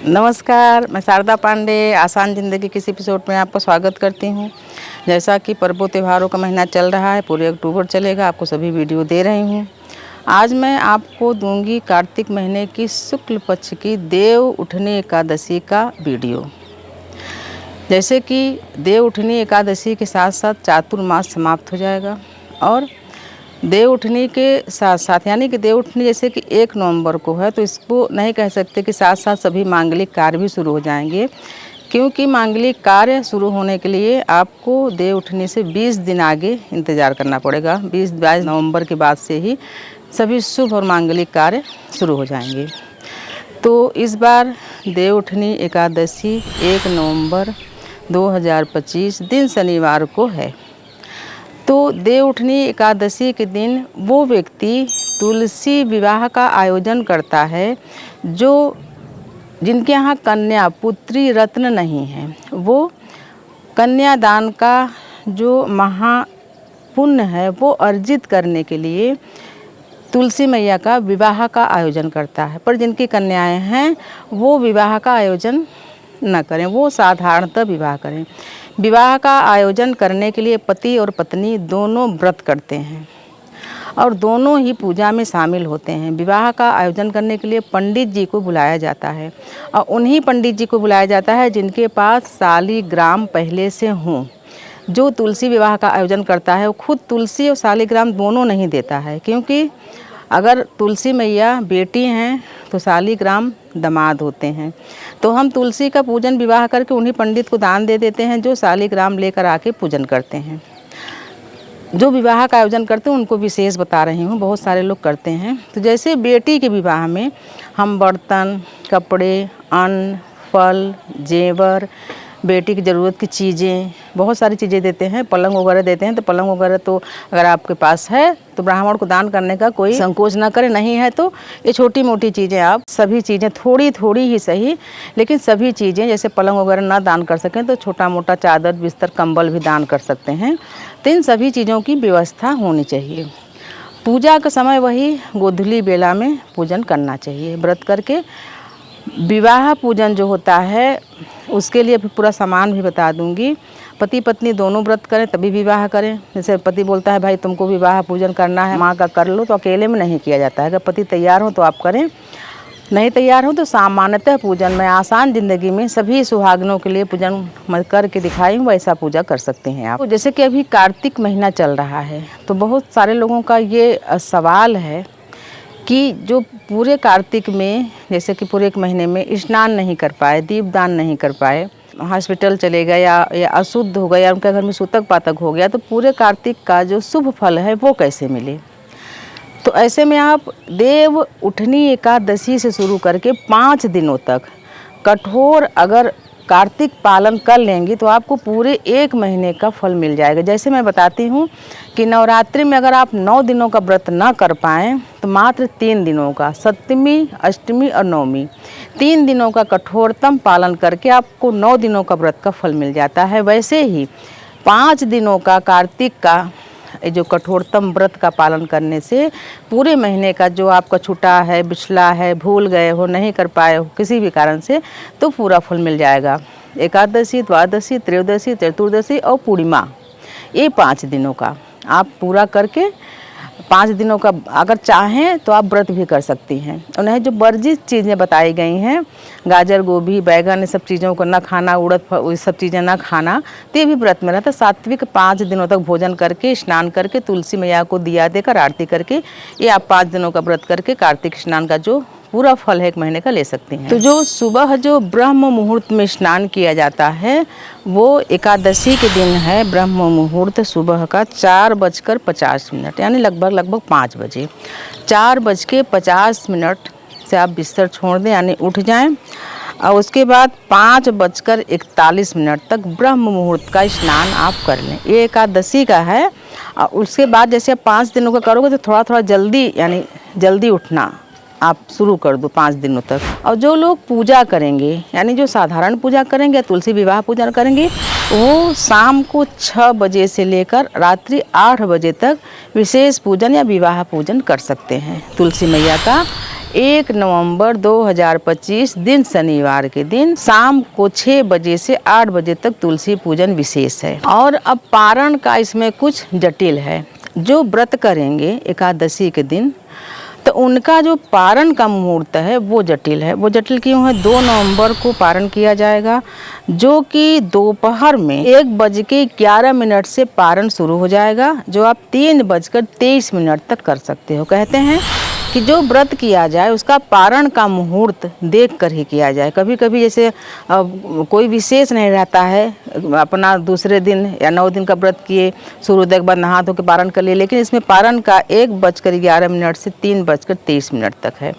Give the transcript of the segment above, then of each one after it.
नमस्कार, मैं शारदा पांडे आसान ज़िंदगी किसी एपिसोड में आपका स्वागत करती हूँ। जैसा कि पर्वों त्योहारों का महीना चल रहा है, पूरे अक्टूबर चलेगा, आपको सभी वीडियो दे रही हूँ। आज मैं आपको दूंगी कार्तिक महीने की शुक्ल पक्ष की देव उठनी एकादशी का वीडियो। जैसे कि देव उठनी एकादशी के साथ साथ चातुर्मास समाप्त हो जाएगा और देव उठनी के साथ साथ यानी कि देव उठनी जैसे कि 1 नवंबर को है, तो इसको नहीं कह सकते कि साथ साथ सभी मांगलिक कार्य भी शुरू हो जाएंगे, क्योंकि मांगलिक कार्य शुरू होने के लिए आपको देव उठनी से 20 दिन आगे इंतज़ार करना पड़ेगा। 22 नवंबर के बाद से ही सभी शुभ और मांगलिक कार्य शुरू हो जाएंगे। तो इस बार देव उठनी एकादशी 1 नवंबर 2025 दिन शनिवार को है। तो देव उठनी एकादशी के दिन वो व्यक्ति तुलसी विवाह का आयोजन करता है जिनके यहाँ कन्या पुत्री रत्न नहीं है। वो कन्यादान का जो महापुण्य है वो अर्जित करने के लिए तुलसी मैया का विवाह का आयोजन करता है। पर जिनकी कन्याएं हैं वो विवाह का आयोजन न करें, वो साधारणतः विवाह करें। विवाह का आयोजन करने के लिए पति और पत्नी दोनों व्रत करते हैं और दोनों ही पूजा में शामिल होते हैं। विवाह का आयोजन करने के लिए पंडित जी को बुलाया जाता है और उन्हीं पंडित जी को बुलाया जाता है जिनके पास शालिग्राम पहले से हों। जो तुलसी विवाह का आयोजन करता है वो खुद तुलसी और शालिग्राम दोनों नहीं देता है, क्योंकि अगर तुलसी मैया बेटी हैं तो शालिग्राम दामाद होते हैं। तो हम तुलसी का पूजन विवाह करके उन्हीं पंडित को दान दे देते हैं जो शालिग्राम लेकर आके पूजन करते हैं। जो विवाह का आयोजन करते हैं उनको विशेष बता रही हूँ, बहुत सारे लोग करते हैं। तो जैसे बेटी के विवाह में हम बर्तन, कपड़े, अन्न, फल, जेवर, बेटी की ज़रूरत की चीज़ें, बहुत सारी चीज़ें देते हैं। पलंग वगैरह देते हैं। तो पलंग वगैरह तो अगर आपके पास है तो ब्राह्मण को दान करने का कोई संकोच ना करें, नहीं है तो ये छोटी मोटी चीज़ें आप सभी चीज़ें थोड़ी थोड़ी ही सही, लेकिन सभी चीज़ें जैसे पलंग वगैरह ना दान कर सकें तो छोटा मोटा चादर, बिस्तर, कंबल भी दान कर सकते हैं। तो इन सभी चीज़ों की व्यवस्था होनी चाहिए। पूजा का समय वही गोधूली बेला में पूजन करना चाहिए। व्रत करके विवाह पूजन जो होता है उसके लिए पूरा सामान भी बता दूंगी। पति पत्नी दोनों व्रत करें तभी विवाह करें। जैसे पति बोलता है भाई तुमको विवाह पूजन करना है माँ का कर लो, तो अकेले में नहीं किया जाता है। अगर पति तैयार हो तो आप करें, नहीं तैयार हो तो सामान्यतः पूजन में आसान ज़िंदगी में सभी सुहागनों के लिए पूजन मैं करके दिखाई हूँ, वैसा पूजा कर सकते हैं आप। जैसे कि अभी कार्तिक महीना चल रहा है तो बहुत सारे लोगों का ये सवाल है कि जो पूरे कार्तिक में जैसे कि पूरे 1 महीने में स्नान नहीं कर पाए, दीपदान नहीं कर पाए, हॉस्पिटल चले गए या अशुद्ध हो गए या उनके घर में सूतक पातक हो गया, तो पूरे कार्तिक का जो शुभ फल है वो कैसे मिले। तो ऐसे में आप देव उठनी एकादशी से शुरू करके 5 दिनों तक कठोर अगर कार्तिक पालन कर लेंगी तो आपको पूरे 1 महीने का फल मिल जाएगा। जैसे मैं बताती हूँ कि नवरात्रि में अगर आप 9 दिनों का व्रत ना कर पाएँ तो मात्र 3 दिनों का, सप्तमी, अष्टमी और नवमी, 3 दिनों का कठोरतम पालन करके आपको 9 दिनों का व्रत का फल मिल जाता है। वैसे ही 5 दिनों का कार्तिक का जो कठोरतम व्रत का पालन करने से पूरे महीने का जो आपका छूटा है, बिछला है, भूल गए हो, नहीं कर पाए हो किसी भी कारण से, तो पूरा फल मिल जाएगा। एकादशी, द्वादशी, त्रयोदशी, चतुर्दशी और पूर्णिमा, ये 5 दिनों का आप पूरा करके 5 दिनों का अगर चाहें तो आप व्रत भी कर सकती हैं। उन्हें जो वर्जित चीज़ें बताई गई हैं, गाजर, गोभी, बैगन, ये सब चीज़ों को ना खाना, उड़द, ये सब चीज़ें ना खाना, तो ये भी व्रत में रहता है। सात्विक 5 दिनों तक भोजन करके, स्नान करके, तुलसी मैया को दिया देकर आरती करके, ये आप 5 दिनों का व्रत करके कार्तिक स्नान का जो पूरा फल है 1 महीने का ले सकती हैं। तो जो सुबह जो ब्रह्म मुहूर्त में स्नान किया जाता है वो एकादशी के दिन है। ब्रह्म मुहूर्त सुबह का 4:50 यानी लगभग 5 बजे, 4:50 से आप बिस्तर छोड़ दें यानी उठ जाएं और उसके बाद 5:41 तक ब्रह्म मुहूर्त का स्नान आप कर लें। ये एकादशी का है। और उसके बाद जैसे आप 5 दिनों का करोगे तो थोड़ा थोड़ा जल्दी यानी जल्दी उठना आप शुरू कर दो 5 दिनों तक। और जो लोग पूजा करेंगे यानी जो साधारण पूजा करेंगे, तुलसी विवाह पूजा करेंगे, वो शाम को 6 बजे से लेकर रात्रि 8 बजे तक विशेष पूजन या विवाह पूजन कर सकते हैं तुलसी मैया का। 1 नवंबर 2025 दिन शनिवार के दिन शाम को 6 बजे से 8 बजे तक तुलसी पूजन विशेष है। और अब पारण का इसमें कुछ जटिल है। जो व्रत करेंगे एकादशी के दिन तो उनका जो पारण का मुहूर्त है वो जटिल है। वो जटिल क्यों है? 2 नवंबर को पारण किया जाएगा, जो कि दोपहर में 1:11 से पारण शुरू हो जाएगा, जो आप 3:23 तक कर सकते हो। कहते हैं कि जो व्रत किया जाए उसका पारण का मुहूर्त देख कर ही किया जाए। कभी कभी जैसे कोई विशेष नहीं रहता है, अपना दूसरे दिन या 9 दिन का व्रत किए, सूर्योदय के बाद नहा धो के पारण कर लिए, लेकिन इसमें पारण का 1:11 से 3:23 तक है।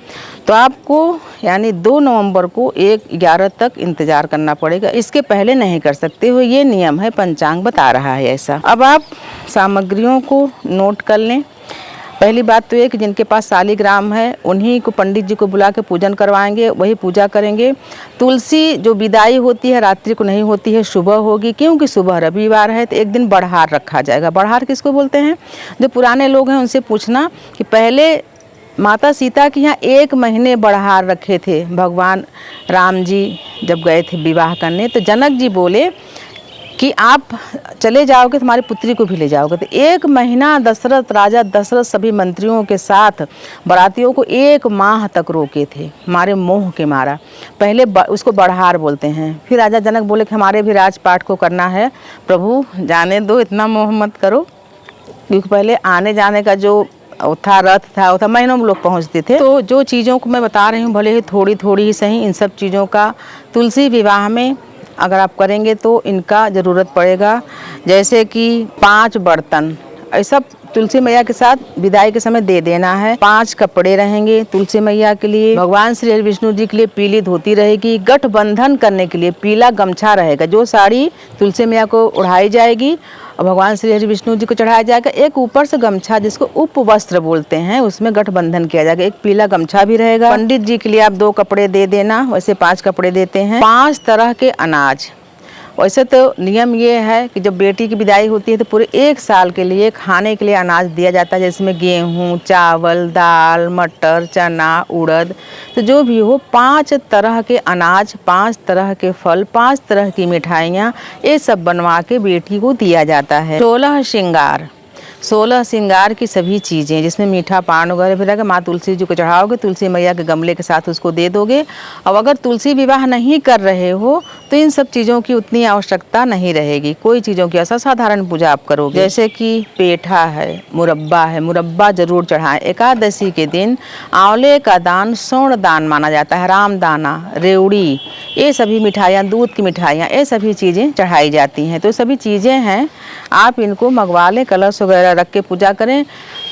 तो आपको यानी 2 नवंबर को 1:11 तक इंतज़ार करना पड़ेगा, इसके पहले नहीं कर सकते हो। ये नियम है, पंचांग बता रहा है ऐसा। अब आप सामग्रियों को नोट कर लें। पहली बात तो ये कि जिनके पास शालिग्राम है उन्हीं को पंडित जी को बुला के पूजन करवाएंगे, वही पूजा करेंगे। तुलसी जो विदाई होती है रात्रि को नहीं होती है, सुबह होगी, क्योंकि सुबह रविवार है तो एक दिन बढ़ार रखा जाएगा। बढ़ार किसको बोलते हैं? जो पुराने लोग हैं उनसे पूछना कि पहले माता सीता के यहाँ 1 महीने बढ़ार रखे थे। भगवान राम जी जब गए थे विवाह करने तो जनक जी बोले कि आप चले जाओगे तो हमारी पुत्री को भी ले जाओगे। तो 1 महीना दशरथ राजा दशरथ सभी मंत्रियों के साथ बारातियों को 1 माह तक रोके थे, हमारे मोह के मारा। पहले उसको बढ़ार बोलते हैं। फिर राजा जनक बोले कि हमारे भी राजपाट को करना है, प्रभु जाने दो, इतना मोह मत करो, क्योंकि पहले आने जाने का जो था रथ था वो था, महीनों में लोग पहुँचते थे। तो जो चीज़ों को मैं बता रही हूँ भले ही थोड़ी थोड़ी ही सही, इन सब चीज़ों का तुलसी विवाह में अगर आप करेंगे तो इनका ज़रूरत पड़ेगा। जैसे कि 5 बर्तन, ऐसा तुलसी मैया के साथ विदाई के समय दे देना है। 5 कपड़े रहेंगे तुलसी मैया के लिए। भगवान श्री हरि विष्णु जी के लिए पीली धोती रहेगी। गठबंधन करने के लिए पीला गमछा रहेगा। जो साड़ी तुलसी मैया को उड़ाई जाएगी और भगवान श्री हरि विष्णु जी को चढ़ाया जाएगा, एक ऊपर से गमछा जिसको उपवस्त्र बोलते हैं उसमें गठबंधन किया जाएगा, एक पीला गमछा भी रहेगा। पंडित जी के लिए आप 2 कपड़े दे देना, वैसे 5 कपड़े देते हैं। 5 तरह के अनाज। वैसे तो नियम ये है कि जब बेटी की विदाई होती है तो पूरे 1 साल के लिए खाने के लिए अनाज दिया जाता है, जिसमें गेहूँ, चावल, दाल, मटर, चना, उड़द, तो जो भी हो 5 तरह के अनाज, 5 तरह के फल, 5 तरह की मिठाइयाँ, ये सब बनवा के बेटी को दिया जाता है। 16 श्रृंगार की सभी चीज़ें जिसमें मीठा पान वगैरह भी रहेगा, माँ तुलसी जी को चढ़ाओगे, तुलसी मैया के गमले के साथ उसको दे दोगे। और अगर तुलसी विवाह नहीं कर रहे हो तो इन सब चीज़ों की उतनी आवश्यकता नहीं रहेगी। कोई चीज़ों की ऐसा साधारण पूजा आप करोगे, जैसे कि पेठा है, मुरब्बा जरूर चढ़ाएं। एकादशी के दिन आंवले का दान स्वर्ण दान माना जाता है। रामदाना, रेवड़ी, ये सभी मिठाइयाँ, दूध की मिठाइयाँ, ये सभी चीज़ें चढ़ाई जाती हैं। तो सभी चीज़ें हैं, आप इनको मंगवा लें, कलश वगैरह रख के पूजा करें।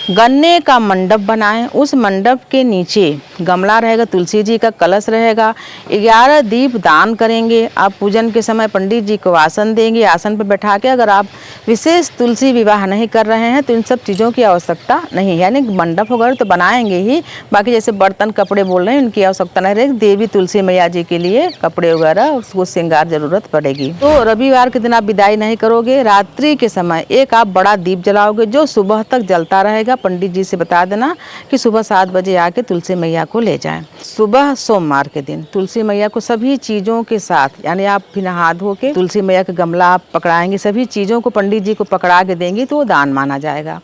गन्ने का मंडप बनाएं, उस मंडप के नीचे गमला रहेगा, तुलसी जी का कलश रहेगा। 11 दीप दान करेंगे। आप पूजन के समय पंडित जी को आसन देंगे, आसन पर बैठा के। अगर आप विशेष तुलसी विवाह नहीं कर रहे हैं तो इन सब चीज़ों की आवश्यकता नहीं है, यानी मंडप वगैरह तो बनाएंगे ही, बाकी जैसे बर्तन कपड़े बोल रहे हैं उनकी आवश्यकता नहीं रहेगी। देवी तुलसी मैया जी के लिए कपड़े वगैरह उसको श्रृंगार जरूरत पड़ेगी। तो रविवार के दिन आप विदाई नहीं करोगे, रात्रि के समय एक आप बड़ा दीप जलाओगे जो सुबह तक जलता रहेगा। पंडित जी से बता देना कि सुबह 7 बजे आके तुलसी मैया को ले जाएं। सुबह सोमवार के दिन तुलसी मैया को सभी चीज़ों के साथ, यानी आप भी नहा धो के तुलसी मैया का गमला आप पकड़ाएंगे, सभी चीज़ों को पंडित जी को पकड़ा के देंगी तो वो दान माना जाएगा।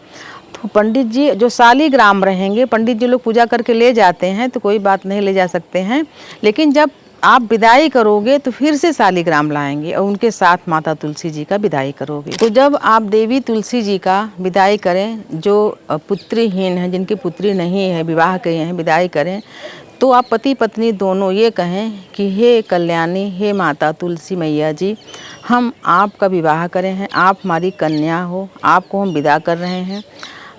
तो पंडित जी जो शालिग्राम रहेंगे, पंडित जी लोग पूजा करके ले जाते हैं तो कोई बात नहीं, ले जा सकते हैं, लेकिन जब आप विदाई करोगे तो फिर से शालिग्राम लाएंगे और उनके साथ माता तुलसी जी का विदाई करोगे। तो जब आप देवी तुलसी जी का विदाई करें, जो पुत्रीहीन है, जिनकी पुत्री नहीं है, विवाह किए हैं, विदाई करें, तो आप पति पत्नी दोनों ये कहें कि हे कल्याणी, हे माता तुलसी मैया जी, हम आपका विवाह करें हैं, आप हमारी कन्या हो, आपको हम विदा कर रहे हैं,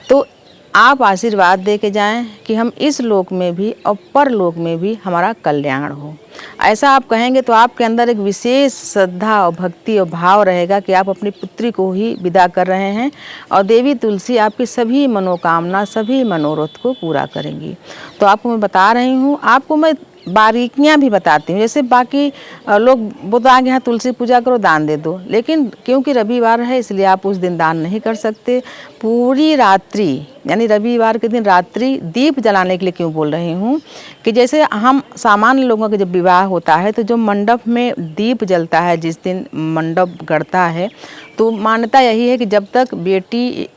तो आप आशीर्वाद दे के जाएँ कि हम इस लोक में भी और परलोक में भी हमारा कल्याण हो। ऐसा आप कहेंगे तो आपके अंदर एक विशेष श्रद्धा और भक्ति और भाव रहेगा कि आप अपनी पुत्री को ही विदा कर रहे हैं और देवी तुलसी आपकी सभी मनोकामना, सभी मनोरथ को पूरा करेंगी। तो आपको मैं बता रही हूँ, आपको मैं बारीकियां भी बताती हूँ। जैसे बाकी लोग बता के हाँ तुलसी पूजा करो, दान दे दो, लेकिन क्योंकि रविवार है इसलिए आप उस दिन दान नहीं कर सकते। पूरी रात्रि यानी रविवार के दिन रात्रि दीप जलाने के लिए क्यों बोल रही हूँ कि जैसे हम सामान्य लोगों के जब विवाह होता है तो जो मंडप में दीप जलता है, जिस दिन मंडप गढ़ता है, तो मान्यता यही है कि जब तक बेटी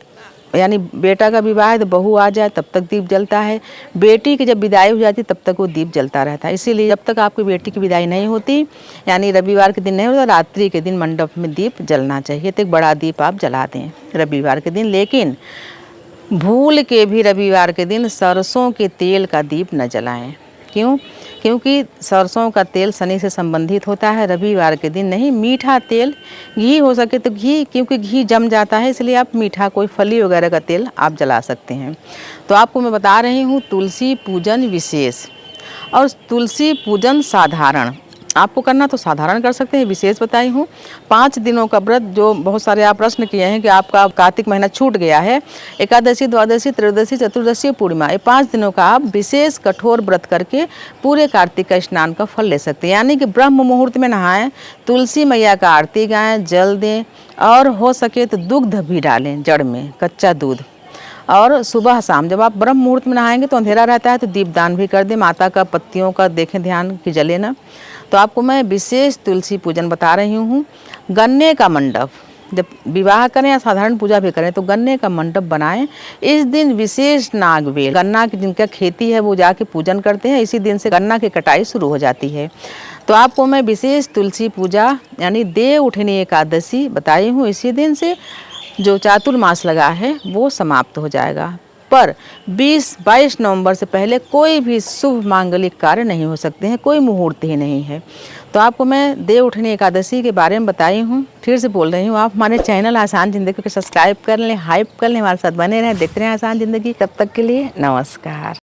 यानी बेटा का विवाह है तो बहू आ जाए तब तक दीप जलता है, बेटी की जब विदाई हो जाती तब तक वो दीप जलता रहता है। इसीलिए जब तक आपकी बेटी की विदाई नहीं होती यानी रविवार के दिन नहीं होता, रात्रि के दिन मंडप में दीप जलना चाहिए। तो एक बड़ा दीप आप जला दें रविवार के दिन, लेकिन भूल के भी रविवार के दिन सरसों के तेल का दीप न जलाएं। क्यों? क्योंकि सरसों का तेल शनि से संबंधित होता है। रविवार के दिन नहीं, मीठा तेल, घी हो सके तो घी, क्योंकि घी जम जाता है इसलिए आप मीठा कोई फली वगैरह का तेल आप जला सकते हैं। तो आपको मैं बता रही हूँ तुलसी पूजन विशेष और तुलसी पूजन साधारण आपको करना तो साधारण कर सकते हैं, विशेष बताई हूँ। 5 दिनों का व्रत, जो बहुत सारे आप प्रश्न किए हैं कि आपका कार्तिक महीना छूट गया है, एकादशी, द्वादशी, त्रयोदशी, चतुर्दशी, पूर्णिमा, ये 5 दिनों का आप विशेष कठोर व्रत करके पूरे कार्तिक का स्नान का फल ले सकते हैं। यानी कि ब्रह्म मुहूर्त में नहाएं, तुलसी मैया का आरती गाएं, जल दें और हो सके तो दुग्ध भी डालें, जड़ में कच्चा दूध। और सुबह शाम जब आप ब्रह्म मुहूर्त में नहाएंगे तो अंधेरा रहता है तो दीपदान भी कर दें। माता का पत्तियों का देखें ध्यान कि जले ना। तो आपको मैं विशेष तुलसी पूजन बता रही हूँ। गन्ने का मंडप, जब विवाह करें या साधारण पूजा भी करें तो गन्ने का मंडप बनाएं। इस दिन विशेष नागवेल, गन्ना की जिनका खेती है वो जाके पूजन करते हैं, इसी दिन से गन्ना की कटाई शुरू हो जाती है। तो आपको मैं विशेष तुलसी पूजा यानी देव उठनी एकादशी बताई हूँ। इसी दिन से जो चातुर्मास लगा है वो समाप्त हो जाएगा। पर 20-22 नवंबर से पहले कोई भी शुभ मांगलिक कार्य नहीं हो सकते हैं, कोई मुहूर्त ही नहीं है। तो आपको मैं देव उठनी एकादशी के बारे में बताई हूँ। फिर से बोल रही हूँ, आप हमारे चैनल आसान ज़िंदगी को सब्सक्राइब कर लें, हाइप कर लें, हमारे साथ बने रहें, देखते रहें आसान ज़िंदगी। तब तक के लिए नमस्कार।